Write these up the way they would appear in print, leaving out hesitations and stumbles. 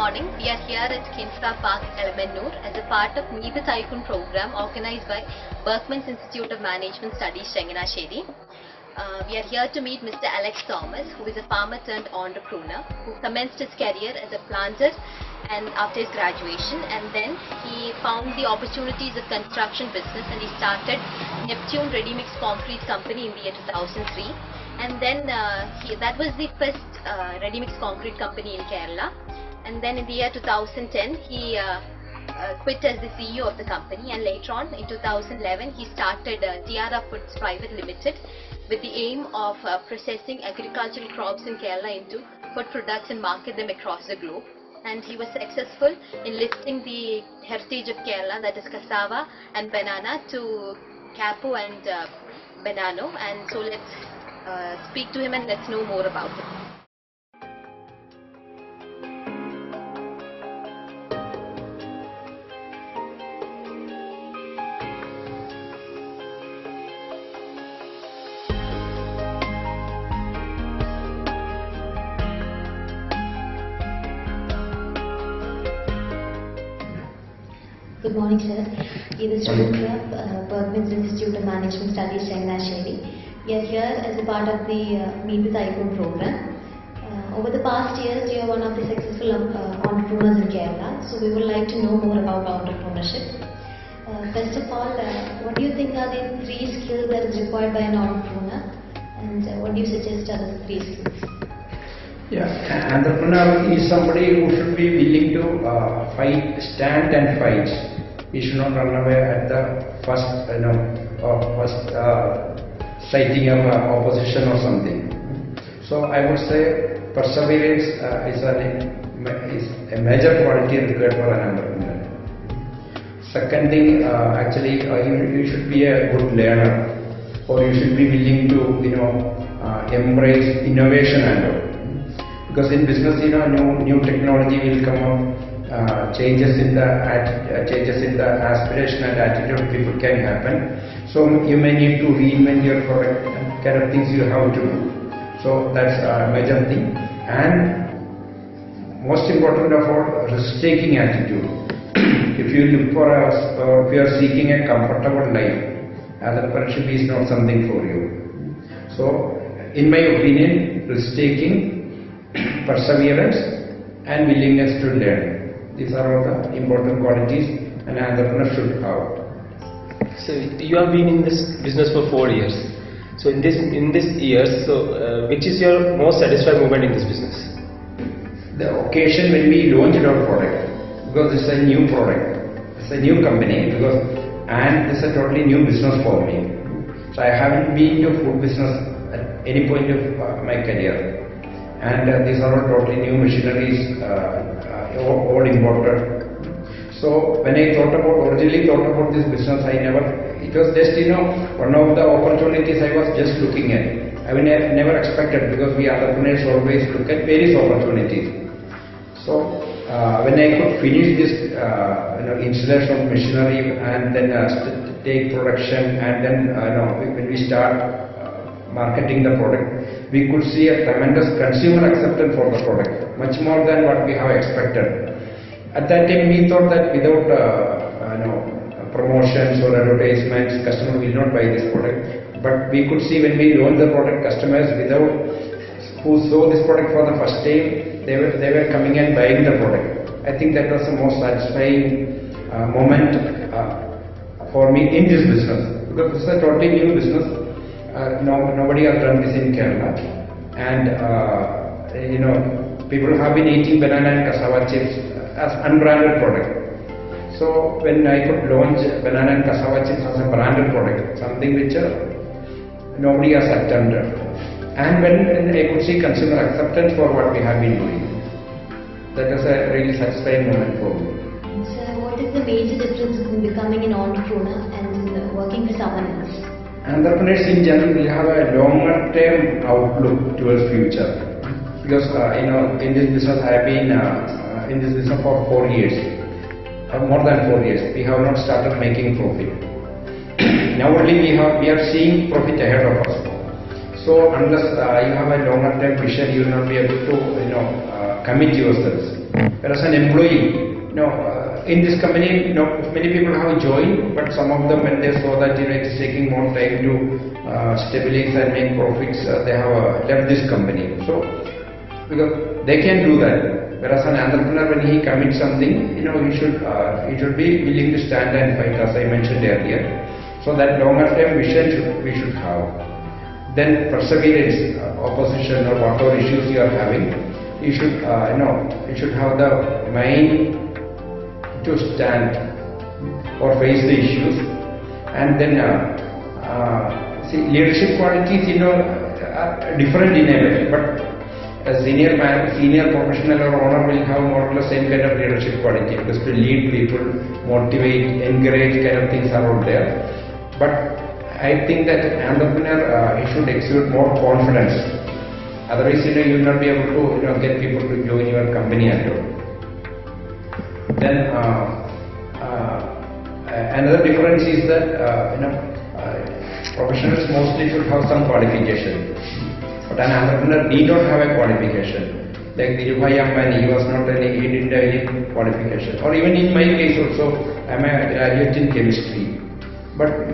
morning. We are here at Kinsra Park, Elemenur as a part of Meet the Tycoon program organized by Berkman's Institute of Management Studies, Chenganasheri. We are here to meet Mr. Alex Thomas, who is a farmer turned entrepreneur who commenced his career as a planter and after his graduation, and then he found the opportunities of construction business and he started Neptune Ready Mix Concrete Company in the year 2003. And then that was the first ready mix concrete company in Kerala. And then in the year 2010 he quit as the CEO of the company, and later on in 2011 he started Tiara Foods Private Limited with the aim of processing agricultural crops in Kerala into food products and market them across the globe. And he was successful in lifting the heritage of Kerala, that is cassava and banana, to Capo and Banano. And so let's speak to him and let's know more about it. Good morning, sir. We are the student club, Berkman's Institute of Management Studies, Chenganasheri. We are here as a part of the Meet the Tycoon program. Over the past years, you are one of the successful entrepreneurs in Kerala. So we would like to know more about entrepreneurship. First of all, what do you think are the 3 skills that is required by an entrepreneur? And what do you suggest are the 3 skills? Yeah, entrepreneur is somebody who should be willing to stand and fight. He should not run away at the first, sighting of opposition or something. So I would say perseverance is a major quality required for an entrepreneur. Second thing, you should be a good learner, or you should be willing to embrace innovation and all. Because in business, new technology will come up, changes in the aspiration and attitude of people can happen. So you may need to reinvent your product and kind of things you have to do. So that's a major thing. And most important of all, risk-taking attitude. If you look for or if you are seeking a comfortable life, entrepreneurship is not something for you. So in my opinion, risk-taking, perseverance and willingness to learn. These are all the important qualities an entrepreneur should have. So you have been in this business for 4 years. So in this years, which is your most satisfying moment in this business? The occasion when we launched our product, because it's a new product, it's a new company, and it's a totally new business for me. So I haven't been to food business at any point of my career. And these are all totally new machineries, all imported. So when I originally thought about this business, it was just one of the opportunities I was just looking at. I never expected, because we entrepreneurs always look at various opportunities. So when I could finish this installation of machinery and then take production, and then when we start marketing the product, we could see a tremendous consumer acceptance for the product, much more than what we have expected. At that time, we thought that without promotions or advertisements, customer will not buy this product. But we could see when we launched the product, customers who saw this product for the first time, they were coming and buying the product. I think that was the most satisfying moment for me in this business, because this is a totally new business. Nobody has done this in Kerala, and people have been eating banana and cassava chips as unbranded product. So when I could launch banana and cassava chips as a branded product, something which nobody has attempted, and when I could see consumer acceptance for what we have been doing, that was a really satisfying moment for me. Sir, what is the major difference in becoming an entrepreneur and working for someone else? Entrepreneurs in general will have a longer term outlook towards future, because in this business I have been in this business for 4 years, more than 4 years. We have not started making profit. Now only we are seeing profit ahead of us. So unless you have a longer term vision, you will not be able to commit yourselves. Whereas an employee, in this company, many people have joined, but some of them, when they saw that it is taking more time to stabilize and make profits, they have left this company. So because they can do that. Whereas an entrepreneur, when he commits something, he should be willing to stand and fight, as I mentioned earlier. So that longer term vision we should have. Then perseverance, opposition or whatever issues you are having, you should have the mind to stand or face the issues. And then see, leadership qualities are different in a way, but a senior professional or owner will have more or less same kind of leadership quality, because to lead people, motivate, encourage kind of things are all there. But I think that entrepreneur he should exude more confidence. Otherwise, you will not be able to get people to join your company at all. Then another difference is that professionals mostly should have some qualification. But an entrepreneur need not have a qualification. Like Dhirubhai Ambani, he didn't have any qualification. Or even in my case also, I am a graduate in chemistry. But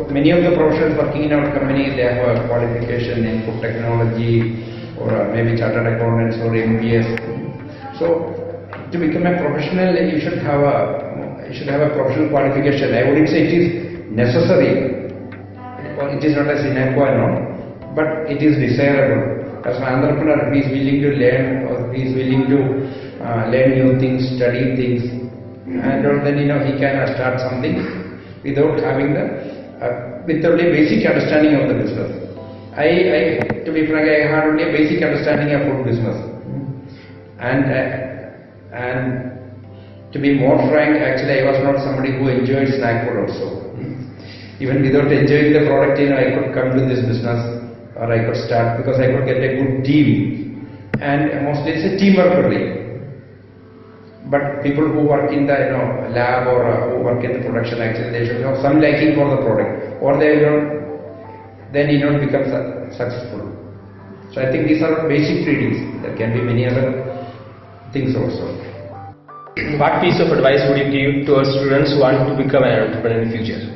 many of the professionals working in our company, they have a qualification in food technology or maybe chartered accountants or MBS. So to become a professional, you should have a professional qualification. I wouldn't say it is necessary, or it is not a sine qua non. But it is desirable. As an entrepreneur, if he is willing to learn, or he is willing to learn new things, study things, and then he can start something without having with only basic understanding of the business. To be frank, I had only a basic understanding of food business, and to be more frank, actually I was not somebody who enjoyed snack food also. Even without enjoying the product, I could come to this business. Or I could start, because I could get a good team, and mostly it's a teamwork only. But people who work in the lab or who work in the production, actually they should have some liking for the product, or they don't become successful. So I think these are basic readings. There can be many other things also. What piece of advice would you give to our students who want to become an entrepreneur in the future?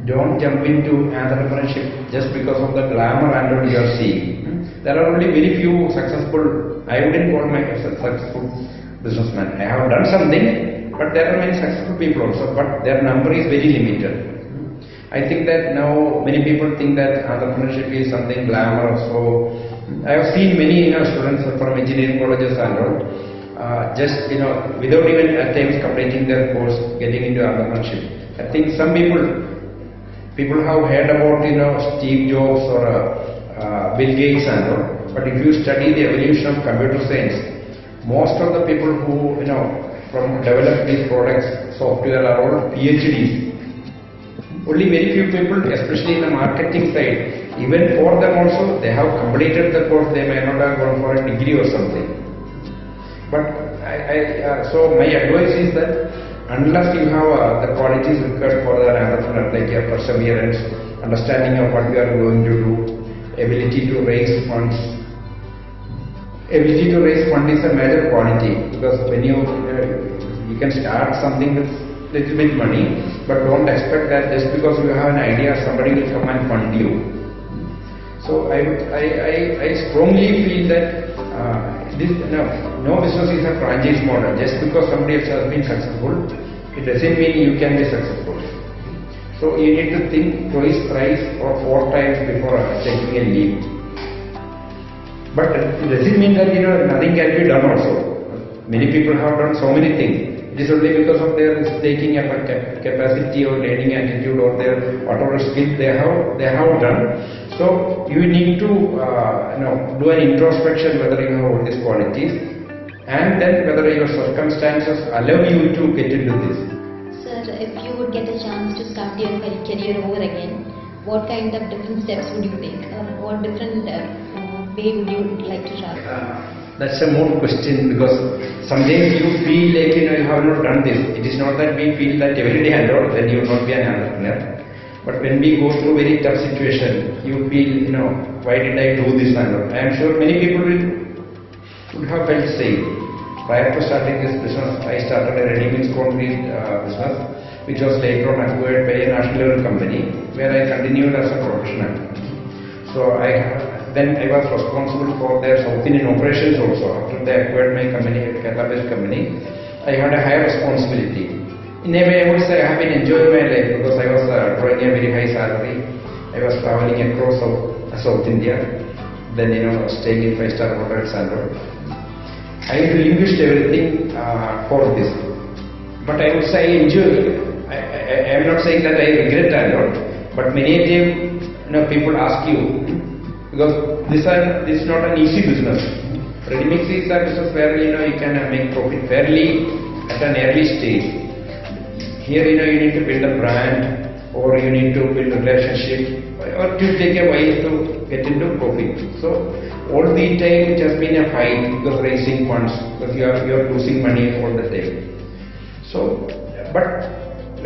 Don't jump into entrepreneurship just because of the glamour and what you are seeing. There are only very few successful, I wouldn't call myself successful businessman. I have done something, but there are many successful people also, but their number is very limited. I think that now many people think that entrepreneurship is something glamorous. So I have seen many students from engineering colleges and all, just without even at times completing their course, getting into entrepreneurship. I think some people have heard about Steve Jobs or Bill Gates and all, but if you study the evolution of computer science, most of the people who from develop these products, software, are all PhDs. Only very few people, especially in the marketing side, even for them also, they have completed the course. They may not have gone for a degree or something. But so my advice is that unless you have the qualities required for the entrepreneur, like your perseverance, understanding of what you are going to do, ability to raise funds. Ability to raise funds is a major quality, because when you can start something with little bit money, but don't expect that just because you have an idea, somebody will come and fund you. So I strongly feel that no business is a franchise model. Just because somebody else has been successful, it doesn't mean you can be successful. So you need to think twice, thrice or 4 times before taking a leap. But it doesn't mean that nothing can be done also. Many people have done so many things. It is only because of their taking a capacity or learning attitude or their whatever skill they have done. So you need to do an introspection whether you have all these qualities, and then whether your circumstances allow you to get into this. Sir, if you would get a chance to start your career over again, what kind of different steps would you take, or what different way would you like to travel? That's a more question, because sometimes you feel like you have not done this. It is not that we feel that every day and all, then you will not be an entrepreneur. But when we go through very tough situation, you feel, why did I do this and all. I am sure many people would have felt same. Prior to starting this business, I started a ready-mix concrete business, which was later on acquired by a national level company, where I continued as a professional. So then I was responsible for their South Indian operations also. After they acquired my company, Kerala-based company, I had a higher responsibility. In a way, I would say I have been enjoying my life because I was drawing a very high salary. I was traveling across South India, then staying in 5-star hotels and all. I relinquished everything for this, but I would say I enjoy it. I am not saying that I regret and all, but many times people ask you, because this is not an easy business. Ready-mix is a business where you can make profit fairly at an early stage. Here you need to build a brand, or you need to build a relationship, or to take a while to get into profit. So all the time it has been a fight because raising funds, because you are losing money all the time. So, but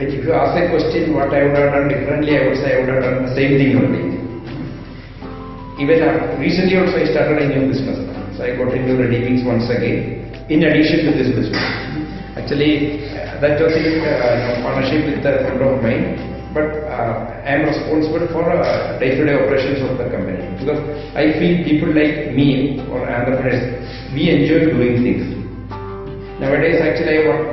if you ask a question what I would have done differently, I would say I would have done the same thing only. Even recently also I started a new business. So I got into ready-mix once again, in addition to this business. Actually, that was in partnership with a friend of mine, but I am responsible for day-to-day operations of the company, because I feel people like me or entrepreneurs, we enjoy doing things. Nowadays actually I work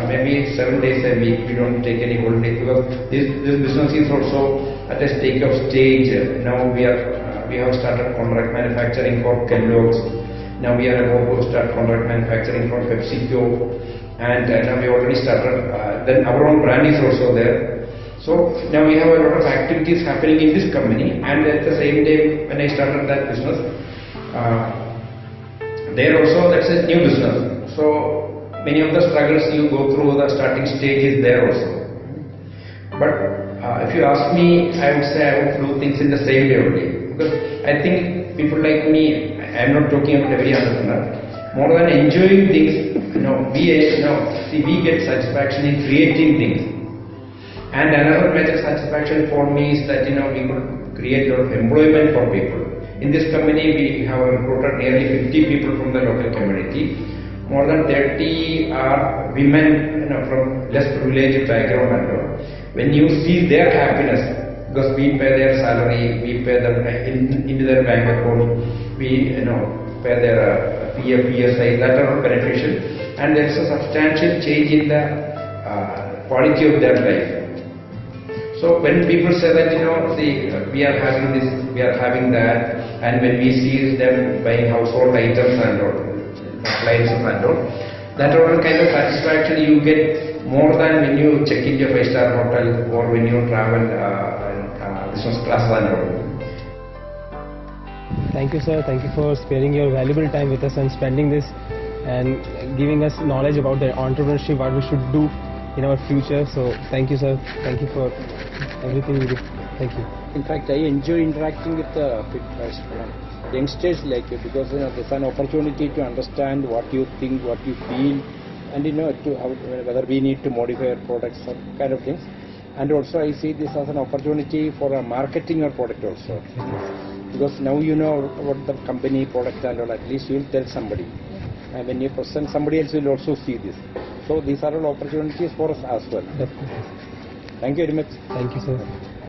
maybe 7 days a week. We don't take any holidays because this business is also at a stage. Now we have started contract manufacturing for Kellogg's. Now we are about to start contract manufacturing for PepsiCo, and now we already started. Then our own brand is also there. So now we have a lot of activities happening in this company, and at the same time when I started that business, there also that's a new business. So many of the struggles you go through the starting stage is there also. But if you ask me, I would say I would do things in the same way only, because I think people like me, I am not talking about every entrepreneur, more than enjoying things, we get satisfaction in creating things. And another major satisfaction for me is that we could create a lot of employment for people. In this company we have recruited nearly 50 people from the local community. More than 30 are women from less privileged background and all. When you see their happiness, because we pay their salary, we pay them into their bank account, we pay their PF, PSI, that are all beneficial, and there is a substantial change in the quality of their life. So when people say that we are having this, we are having that, and when we see them buying household items and all, appliances and all, that all kind of satisfaction you get more than when you check into a 5-star hotel or when you travel business class and all. Thank you, sir. Thank you for sparing your valuable time with us and spending this and giving us knowledge about the entrepreneurship, what we should do in our future. So thank you, sir. Thank you for everything you did. Thank you. In fact, I enjoy interacting with youngsters like you, because there's an opportunity to understand what you think, what you feel, and whether we need to modify our products or kind of things. And also I see this as an opportunity for marketing our product also, because now you know what the company product and all, at least you will tell somebody, and when you present, somebody else will also see this. So these are all opportunities for us as well. Definitely. Thank you very much. Thank you, sir.